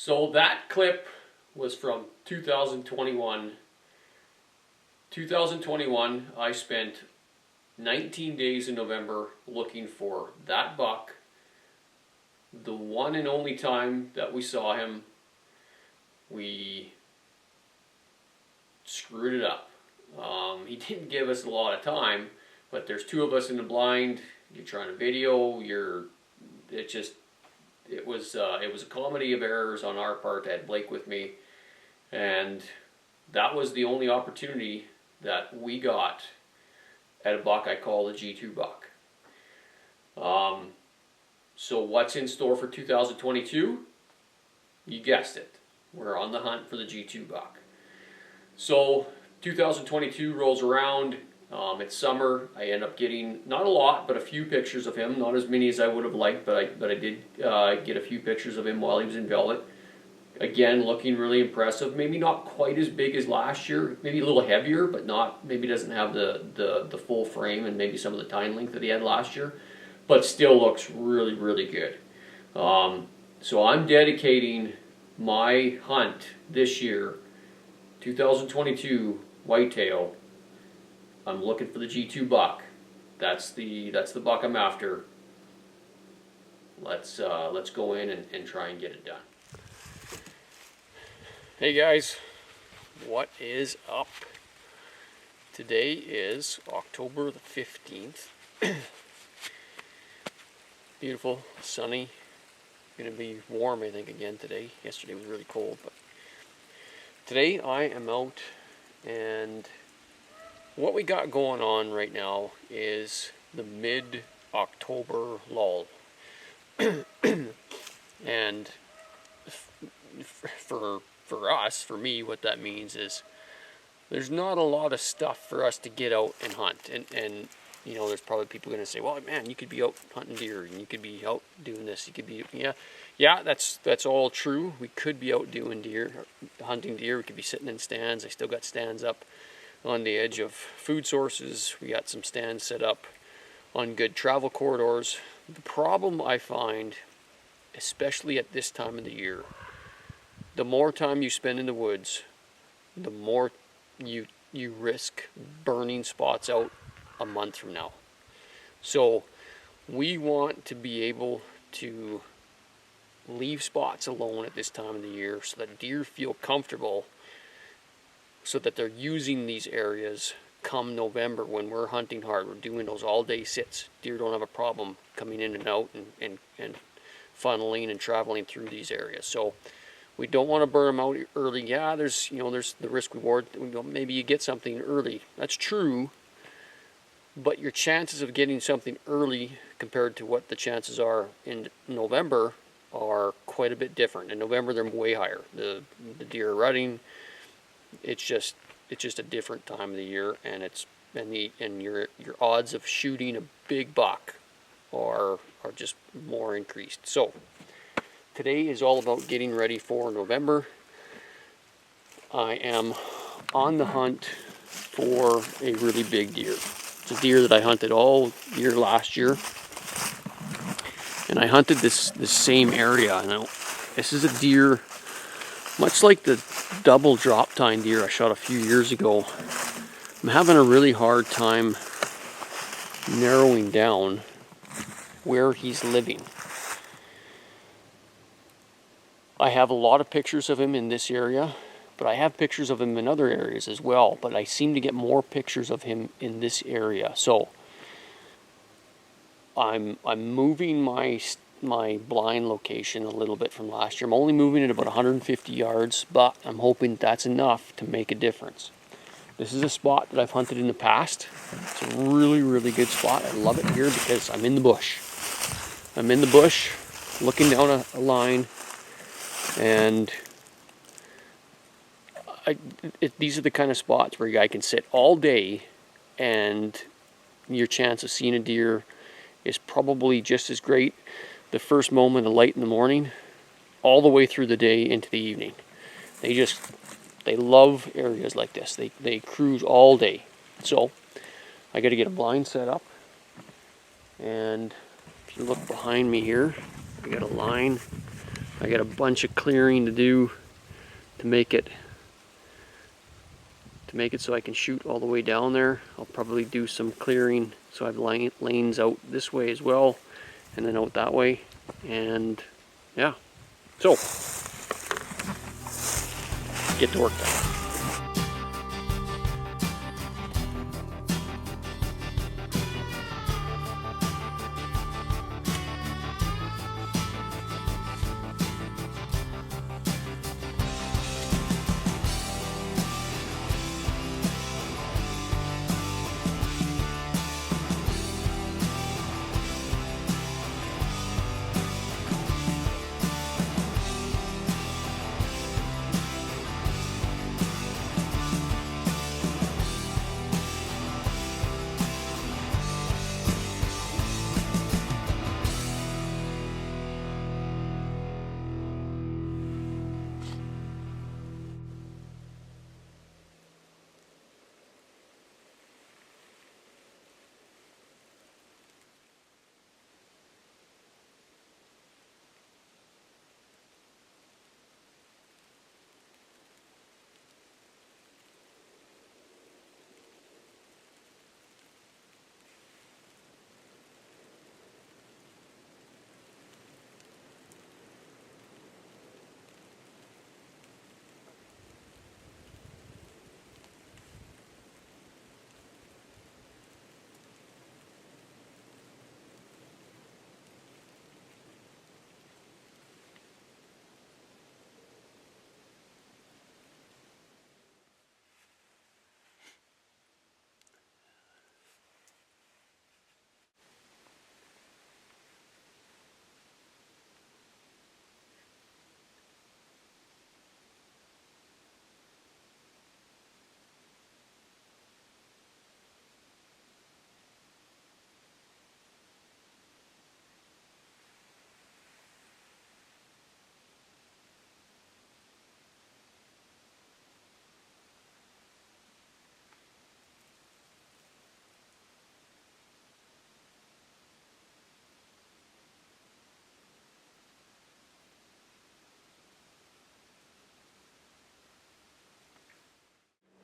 So that clip was from 2021. 2021, I spent 19 days in November looking for that buck. The one and only time that we saw him, we screwed it up. He didn't give us a lot of time, but there's two of us in the blind. You're trying to video. It was a comedy of errors on our part. I had Blake with me, and that was the only opportunity that we got at a buck I call the G2 buck. So what's in store for 2022? You guessed it. We're on the hunt for the G2 buck. So 2022 rolls around. It's summer. I end up getting not a lot, but a few pictures of him. Not as many as I would have liked, but I did get a few pictures of him while he was in velvet. Again, looking really impressive. Maybe not quite as big as last year. Maybe a little heavier, but not. Maybe doesn't have the full frame and maybe some of the tine length that he had last year. But still looks really, really good. So I'm dedicating my hunt this year, 2022 whitetail. I'm looking for the G2 buck. That's the buck I'm after. Let's go in and try and get it done. Hey guys, what is up? Today is October the 15th. Beautiful, sunny. Gonna be warm, I think, again today. Yesterday was really cold, but today I am out, and what we got going on right now is the mid-October lull. And for us, for me, what that means is there's not a lot of stuff for us to get out and hunt. And you know, there's probably people going to say, well, man, you could be out hunting deer, and you could be out doing this, you could be, yeah, that's all true. We could be out doing deer, hunting deer. We could be sitting in stands. I still got stands up on the edge of food sources. We got some stands set up on good travel corridors. The problem I find, especially at this time of the year, the more time you spend in the woods, the more you risk burning spots out a month from now. So we want to be able to leave spots alone at this time of the year so that deer feel comfortable, so that they're using these areas come November when we're hunting hard. We're doing those all-day sits. Deer don't have a problem coming in and out and funneling and traveling through these areas. So we don't want to burn them out early. Yeah, there's the risk reward. Maybe you get something early. That's true. But your chances of getting something early compared to what the chances are in November are quite a bit different. In November, they're way higher. The deer are rutting. It's just a different time of the year, and your odds of shooting a big buck are just more increased. So today is all about getting ready for November. I am on the hunt for a really big deer. It's a deer that I hunted all year last year, and I hunted this same area. Now, this is a deer, much like the double drop tine deer I shot a few years ago. I'm having a really hard time narrowing down where he's living. I have a lot of pictures of him in this area, but I have pictures of him in other areas as well, but I seem to get more pictures of him in this area. So I'm moving my blind location a little bit from last year. I'm only moving it about 150 yards, but I'm hoping that's enough to make a difference. This is a spot that I've hunted in the past. It's a really, really good spot. I love it here because I'm in the bush. I'm in the bush looking down a line, and these are the kind of spots where a guy can sit all day, and your chance of seeing a deer is probably just as great the first moment of light in the morning all the way through the day into the evening. They love areas like this. They cruise all day. So I got to get a blind set up, and if you look behind me here, I got a line I got a bunch of clearing to do to make it so I can shoot all the way down there. I'll probably do some clearing so I have lanes out this way as well, and then out that way. And yeah, so get to work then.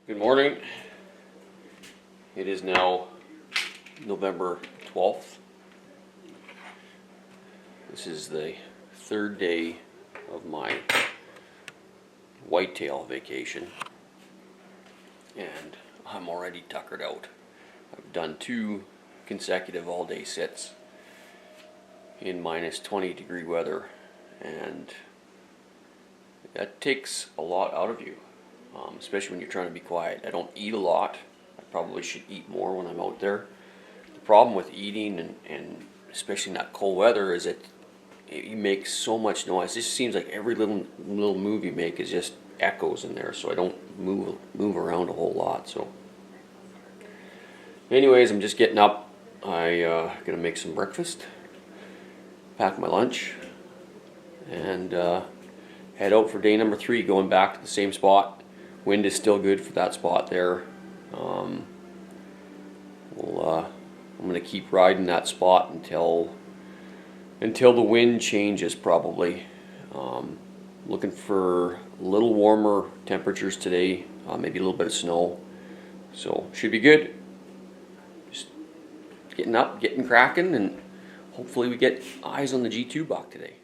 Good morning. It is now November 12th. This is the third day of my whitetail vacation, and I'm already tuckered out. I've done 2 consecutive all-day sits in minus 20-degree weather, and that takes a lot out of you. Especially when you're trying to be quiet. I don't eat a lot. I probably should eat more when I'm out there. The problem with eating and especially in that cold weather is that you make so much noise. It just seems like every little move you make is just echoes in there. So I don't move around a whole lot. So, anyways, I'm just getting up. I gonna make some breakfast, pack my lunch, and head out for day number 3. Going back to the same spot. Wind is still good for that spot there. I'm going to keep riding that spot until the wind changes probably. Looking for a little warmer temperatures today, maybe a little bit of snow. So should be good. Just getting up, getting cracking, and hopefully we get eyes on the G2 buck today.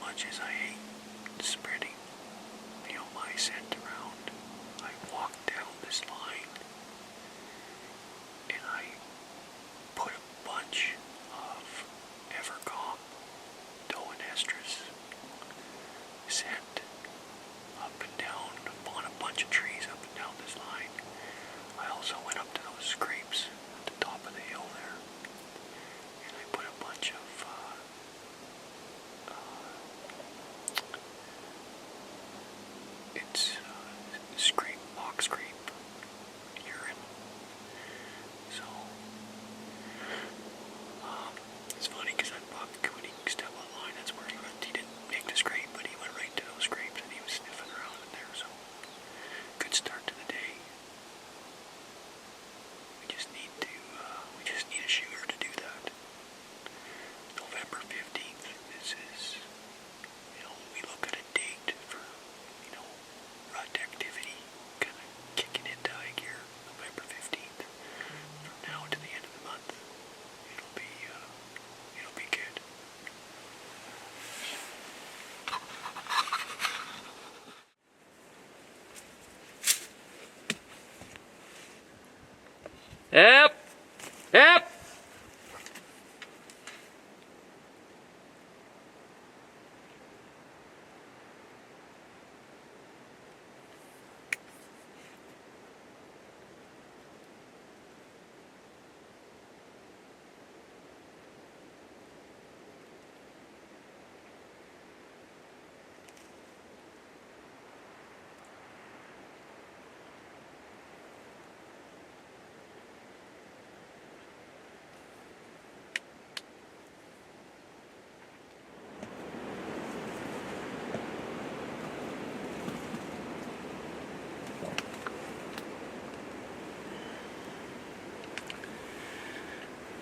much as I hate spreading, my scent around, I walked down this line and I put a bunch of Evercom doe and estrus scent up and down on a bunch of trees up and down this line. I also went up to those scrapes at the top of the hill there, and I put a bunch of scrape, mock scrape urine. So it's funny because I thought when he stepped on the line, that's where he went. He didn't make the scrape, but he went right to those scrapes and he was sniffing around in there. So good start to the day. We just need a shooter to do that. November 15th. This is, we look at a date for, rut activity kind of kicking into high gear. November 15th. From now to the end of the month, it'll be good. Yep. Yep.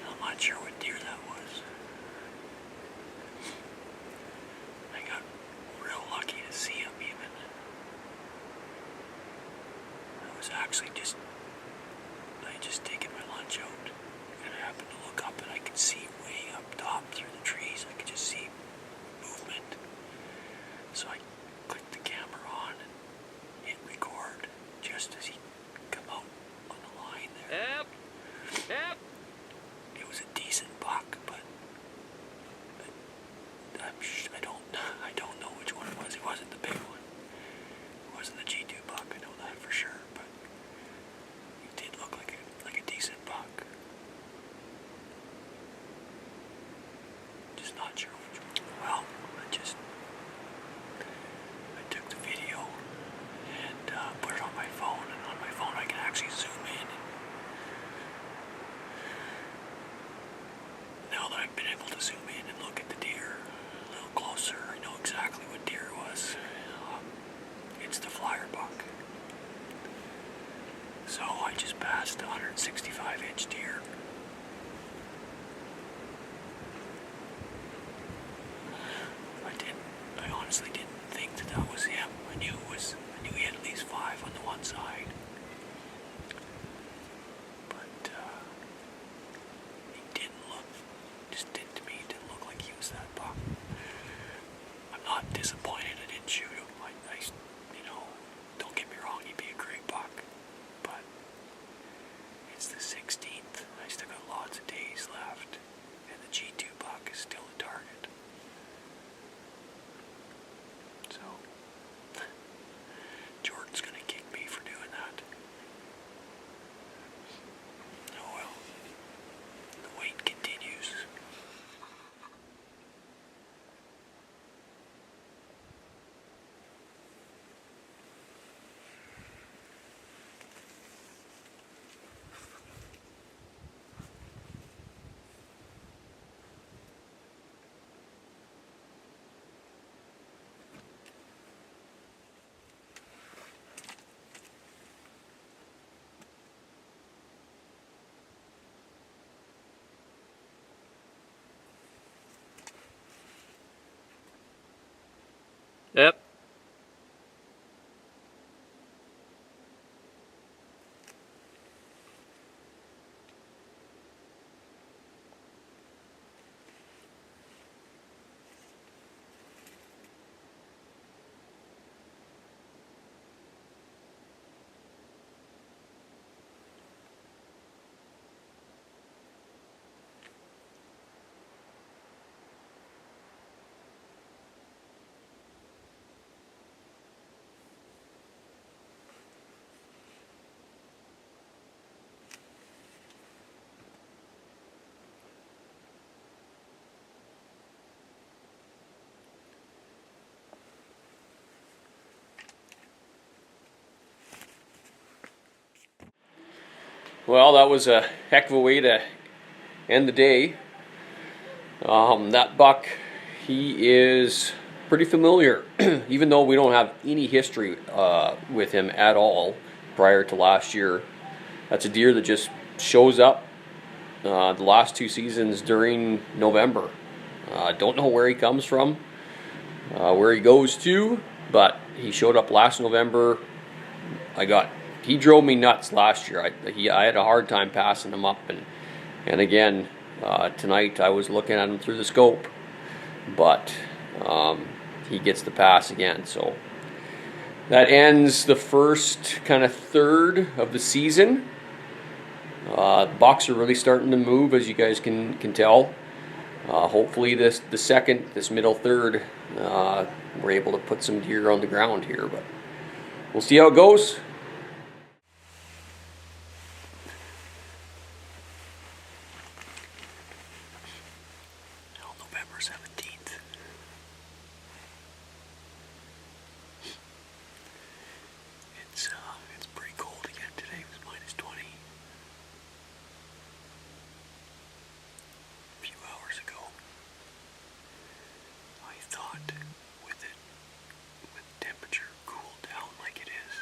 I'm not sure what deer that was. I got real lucky to see him even. I was actually I had just taken my lunch out and I happened to look up and I could see way up top through the trees. I could just see movement. So I clicked the camera on and hit record just as he come out on the line there. Yep. Yep. It was a decent buck, but I don't know which one it was. It wasn't the big one. It wasn't the G2 buck. I know that for sure. But it did look like a decent buck. Just not sure which one. Well, I took the video and put it on my phone, and on my phone I can actually zoom in. Now that I've been able to zoom in and look at the deer a little closer, I know exactly what deer it was. It's the flyer buck. So I just passed a 165-inch deer. I honestly didn't think that was him. I knew he had at least 5 on the one side. But he didn't look, to me, didn't look like he was that buck. I'm not disappointed I didn't shoot him. Don't get me wrong, he'd be a great buck. But it's the 16th. I still got lots of days left. And the G2 buck is still a target. So, Jordan's gonna kick me for doing that. Oh well. The wait continues. Yep. Well, that was a heck of a way to end the day. That buck, he is pretty familiar, even though we don't have any history with him at all prior to last year. That's a deer that just shows up the last 2 seasons during November. Don't know where he comes from, where he goes to, but he showed up last November. He drove me nuts last year. I had a hard time passing him up, and again tonight I was looking at him through the scope, but he gets the pass again. So that ends the first kind of third of the season. Bucks are really starting to move, as you guys can tell. Hopefully this middle third, we're able to put some deer on the ground here, but we'll see how it goes. Now, November 17th. It's pretty cold again today. It was -20. A few hours ago. I thought with temperature cooled down like it is,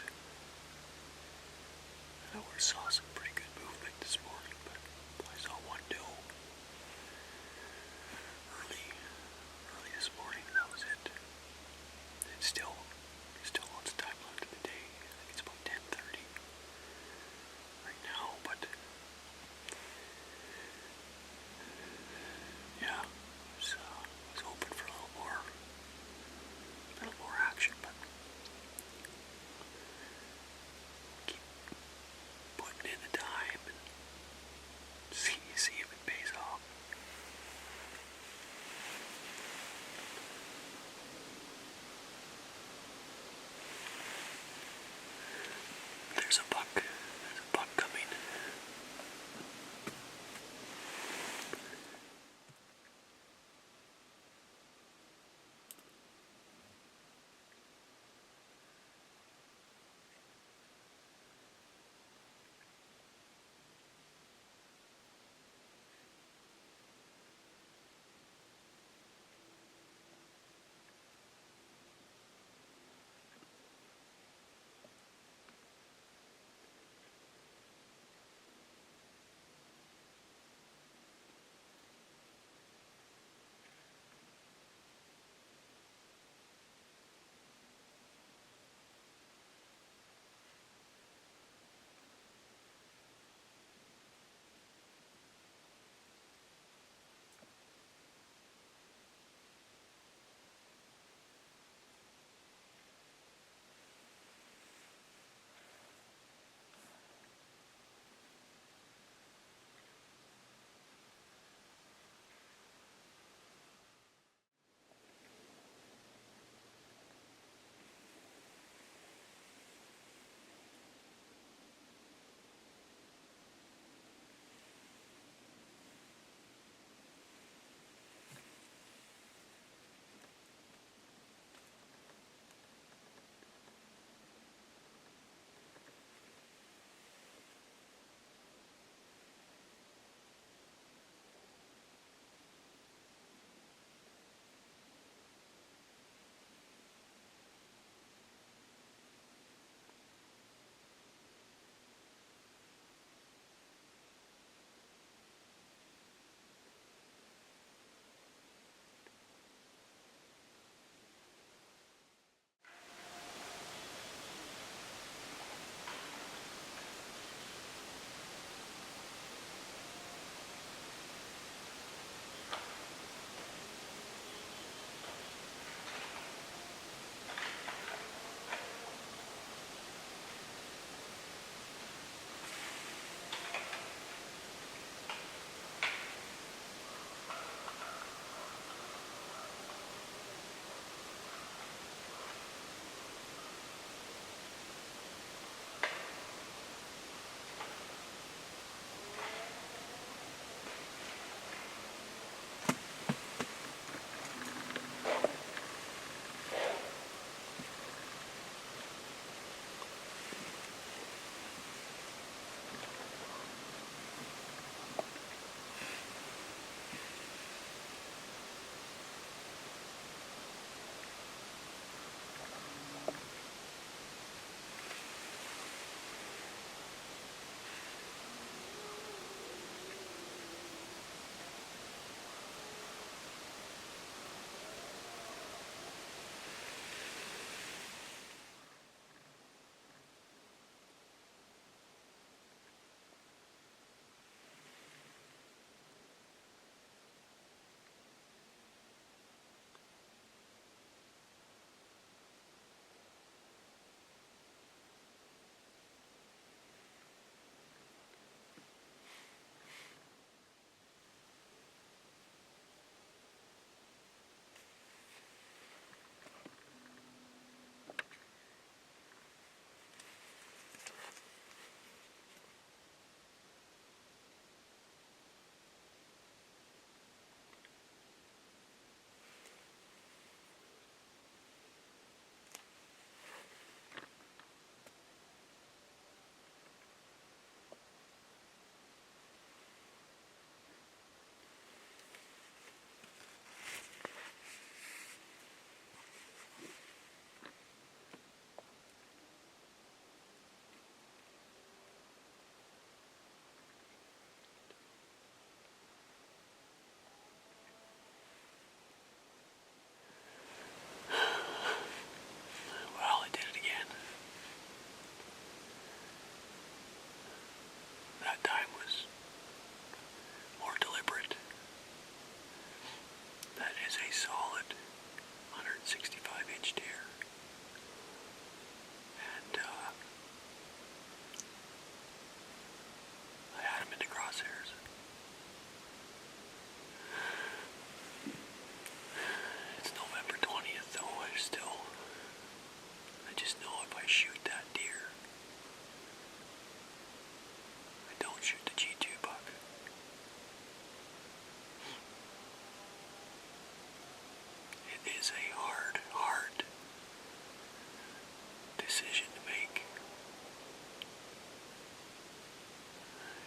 decision to make.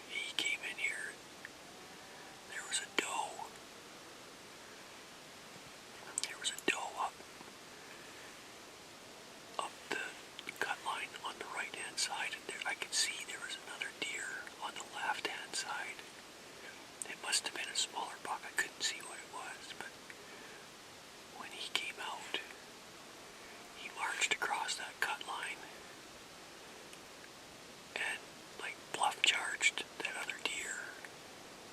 He came in here, there was a doe. There was a doe up the cut line on the right hand side, and there I could see there was another deer on the left hand side. It must have been a smaller buck. I couldn't see what it was, but when he came out, he marched across that cut line and like bluff charged that other deer.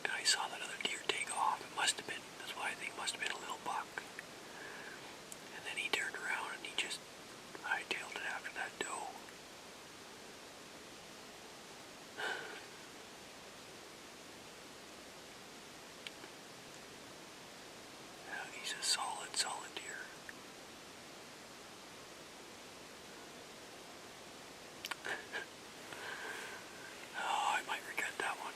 And I saw that other deer take off. It must have been, that's why I think it must have been a little buck. And then he turned around and he just hightailed it after that doe. He's a solid deer. Oh, I might regret that one.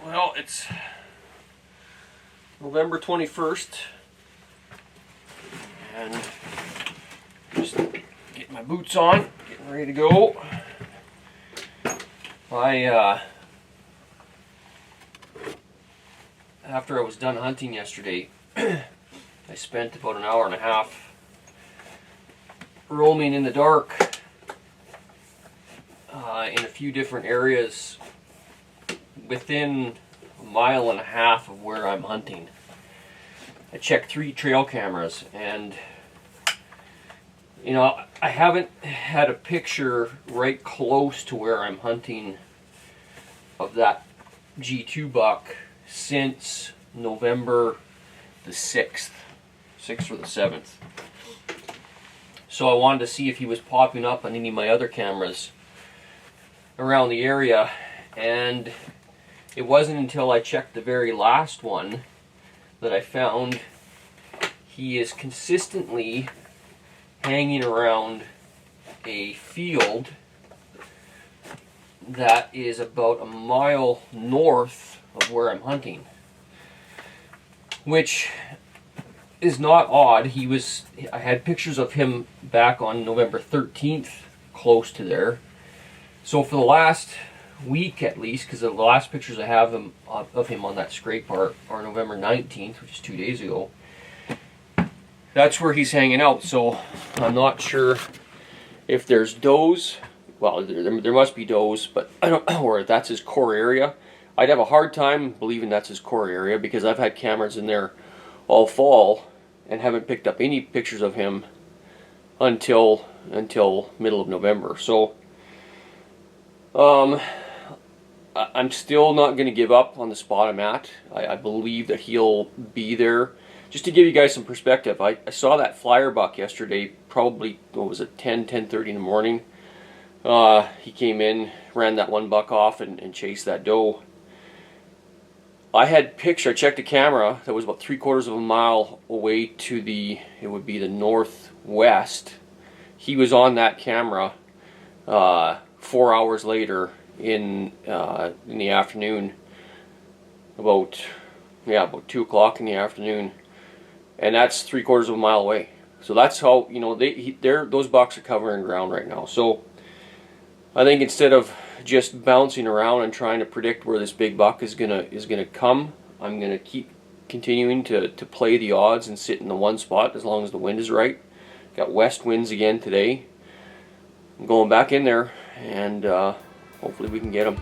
Well, it's November 21st, and just getting my boots on, getting ready to go. After I was done hunting yesterday, I spent about an hour and a half roaming in the dark in a few different areas within a mile and a half of where I'm hunting. I checked 3 trail cameras, and you know, I haven't had a picture right close to where I'm hunting of that G2 buck since November the 6th or the 7th. So I wanted to see if he was popping up on any of my other cameras around the area, and it wasn't until I checked the very last one that I found he is consistently hanging around a field that is about a mile north of where I'm hunting, which is not odd. I had pictures of him back on November 13th close to there. So for the last week at least, because the last pictures I have of him on that scrape are November 19th, which is 2 days ago. That's where he's hanging out. So I'm not sure if there's does. Well, there must be does, but I don't know where that's his core area. I'd have a hard time believing that's his core area, because I've had cameras in there all fall and haven't picked up any pictures of him until middle of November. So I'm still not going to give up on the spot I'm at. I believe that he'll be there. Just to give you guys some perspective, I saw that flyer buck yesterday, probably, what was it, 10:30 in the morning. He came in, ran that one buck off, and chased that doe. I checked a camera that was about 3/4 of a mile away to it would be the northwest. He was on that camera 4 hours later in the afternoon, about 2 o'clock in the afternoon, and that's 3/4 of a mile away. So that's how, you know, those bucks are covering ground right now. So I think instead of just bouncing around and trying to predict where this big buck is gonna come, I'm gonna keep continuing to play the odds and sit in the one spot as long as the wind is right. Got west winds again today. I'm going back in there, and hopefully we can get him.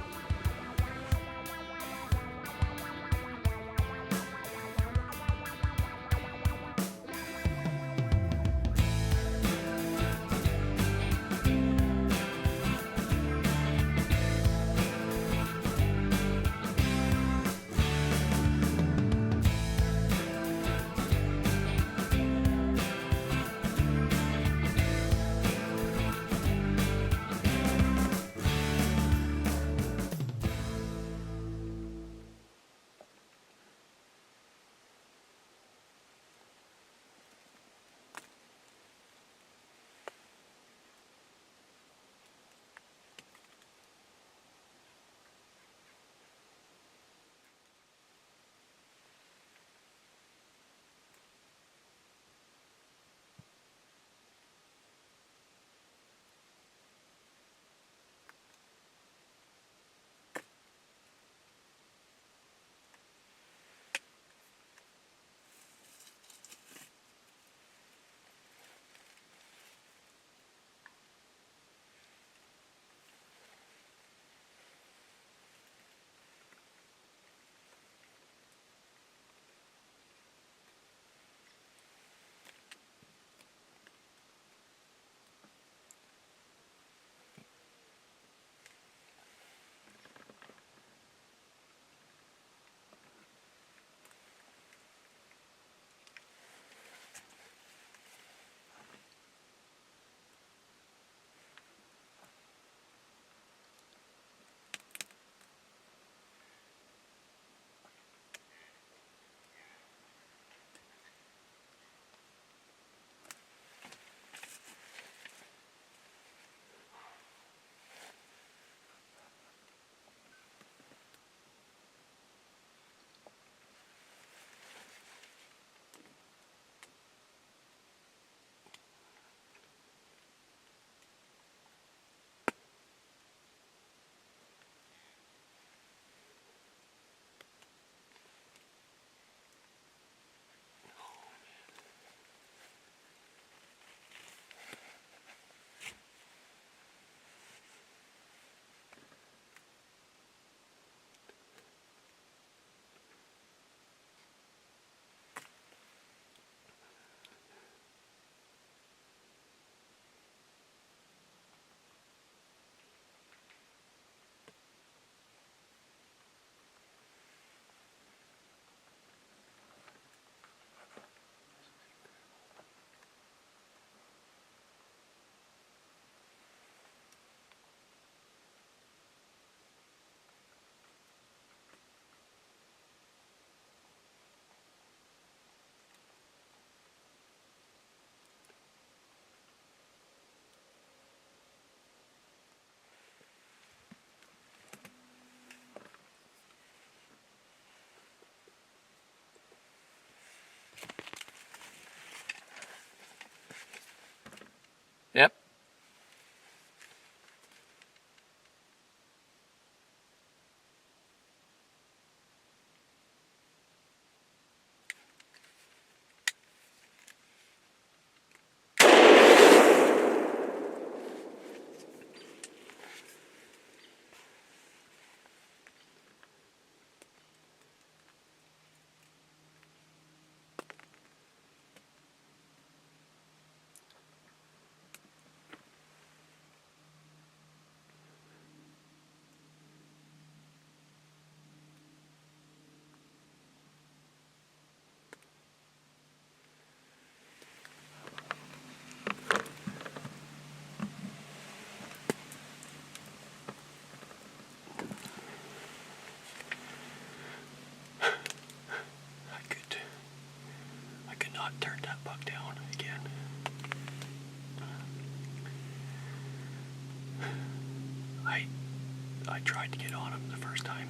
I tried to get on him the first time.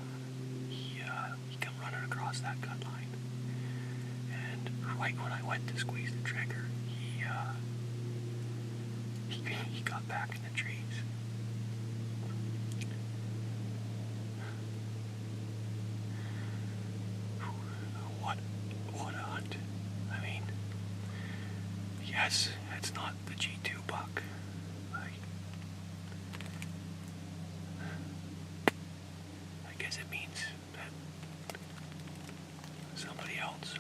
He come running across that cut line, and right when I went to squeeze the trigger, he got back in the trees. What a hunt! I mean, yes, it's not the G2 buck. I guess it means that somebody else,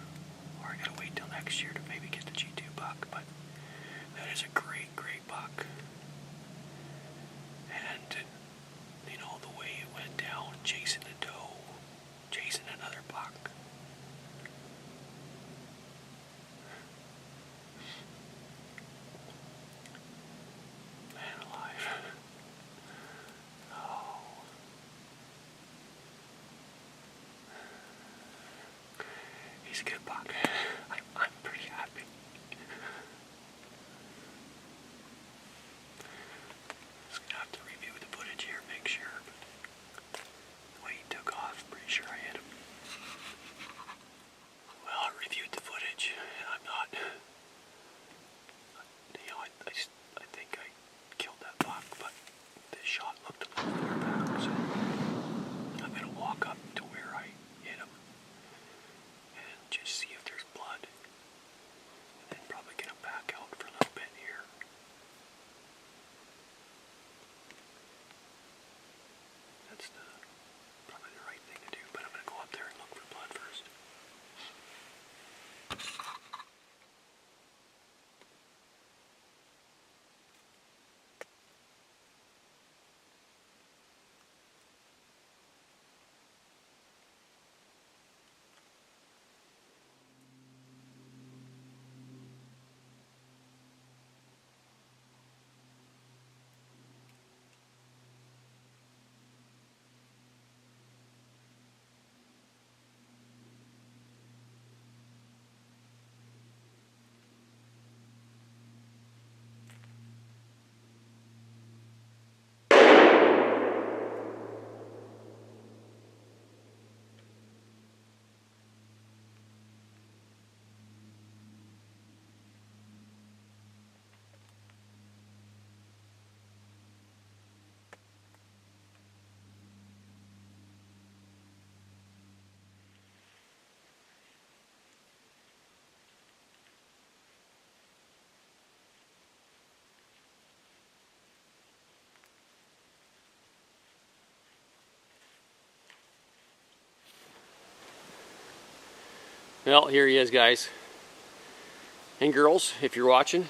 or I gotta wait till next year to maybe get the G2 buck, but that is a great buck. And, you know, the way it went down, chasing the doe, chasing another buck. Man alive. Oh. He's a good buck. I'm pretty happy. Just gonna have to review the footage here, make sure, but the way he took off, pretty sure I hit him. Well, I reviewed the footage, and I'm not, you know, I think I killed that buck, but the shot looked a little far back, so I'm gonna walk up to where I hit him and just see if there's blood, and then probably get him back out for a little bit here. That's probably the right thing to do, but I'm gonna go up there and look for blood first. Well, here he is, guys and girls, if you're watching.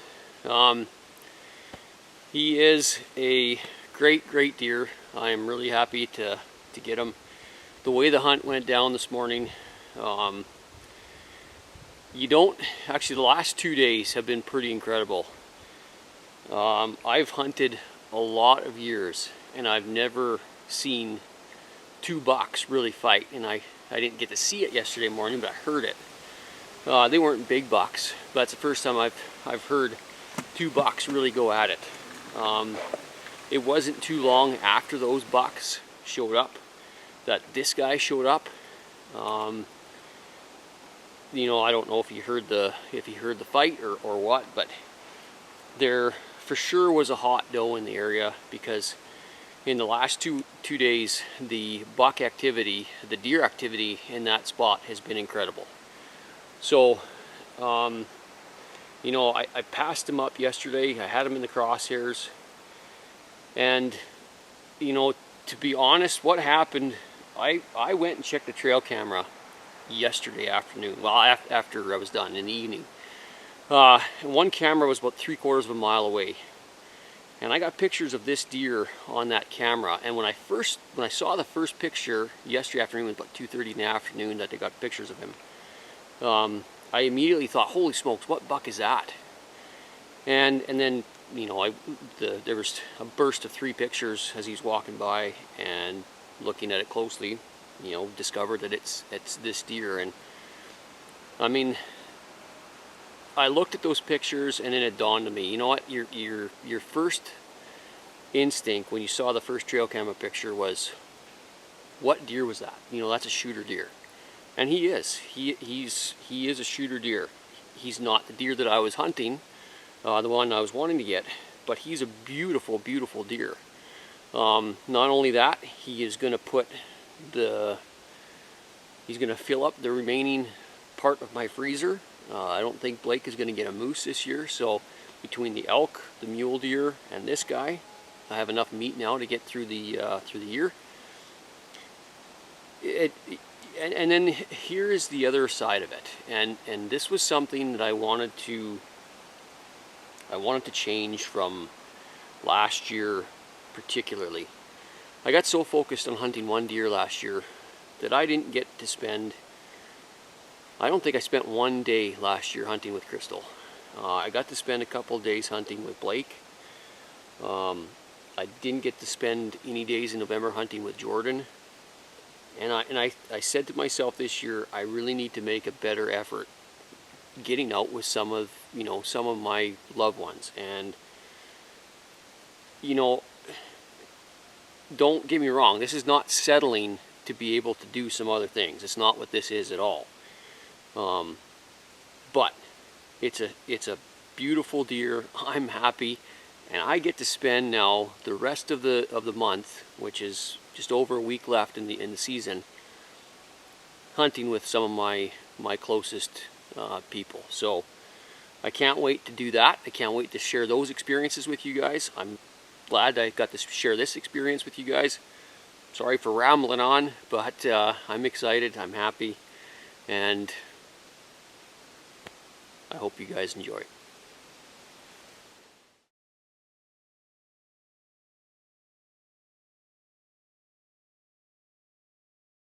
He is a great deer. I am really happy to get him. The way the hunt went down this morning, you don't, actually the last 2 days have been pretty incredible. I've hunted a lot of years and I've never seen two bucks really fight, and I didn't get to see it yesterday morning, but I heard it. They weren't big bucks, but that's the first time I've heard two bucks really go at it. It wasn't too long after those bucks showed up that this guy showed up. You know, I don't know if he heard the fight or what, but there for sure was a hot doe in the area, because in the last two days the buck activity, the deer activity in that spot has been incredible. So you know, I passed him up yesterday. I had him in the crosshairs, and you know, to be honest, what happened, I went and checked the trail camera yesterday afternoon, well after I was done in the evening. One camera was about 3/4 of a mile away, and I got pictures of this deer on that camera. And when I saw the first picture yesterday afternoon, it was about 2:30 in the afternoon that they got pictures of him, I immediately thought, holy smokes, what buck is that? And then, you know, there was a burst of 3 pictures as he's walking by, and looking at it closely, you know, discovered that it's this deer. And I mean, I looked at those pictures and then it dawned on me, you know what, your first instinct when you saw the first trail camera picture was, what deer was that? You know, that's a shooter deer. And he is. He is a shooter deer. He's not the deer that I was hunting, the one I was wanting to get, but he's a beautiful, beautiful deer. Not only that, he is going to put he's going to fill up the remaining part of my freezer. I don't think Blake is going to get a moose this year, so between the elk, the mule deer, and this guy, I have enough meat now to get through the year. And then here is the other side of it, and this was something that I wanted to change from last year particularly. I got so focused on hunting one deer last year that I didn't get to spend, I don't think I spent one day last year hunting with Crystal. I got to spend a couple days hunting with Blake. I didn't get to spend any days in November hunting with Jordan. And I said to myself this year, I really need to make a better effort getting out with some of my loved ones. And don't get me wrong, this is not settling to be able to do some other things. It's not what this is at all. But it's a beautiful deer. I'm happy, and I get to spend now the rest of the month, which is just over a week left in the season, hunting with some of my closest people. So I can't wait to do that. I can't wait to share those experiences with you guys. I'm glad I got to share this experience with you guys. Sorry for rambling on, but I'm excited, I'm happy, and I hope you guys enjoy it.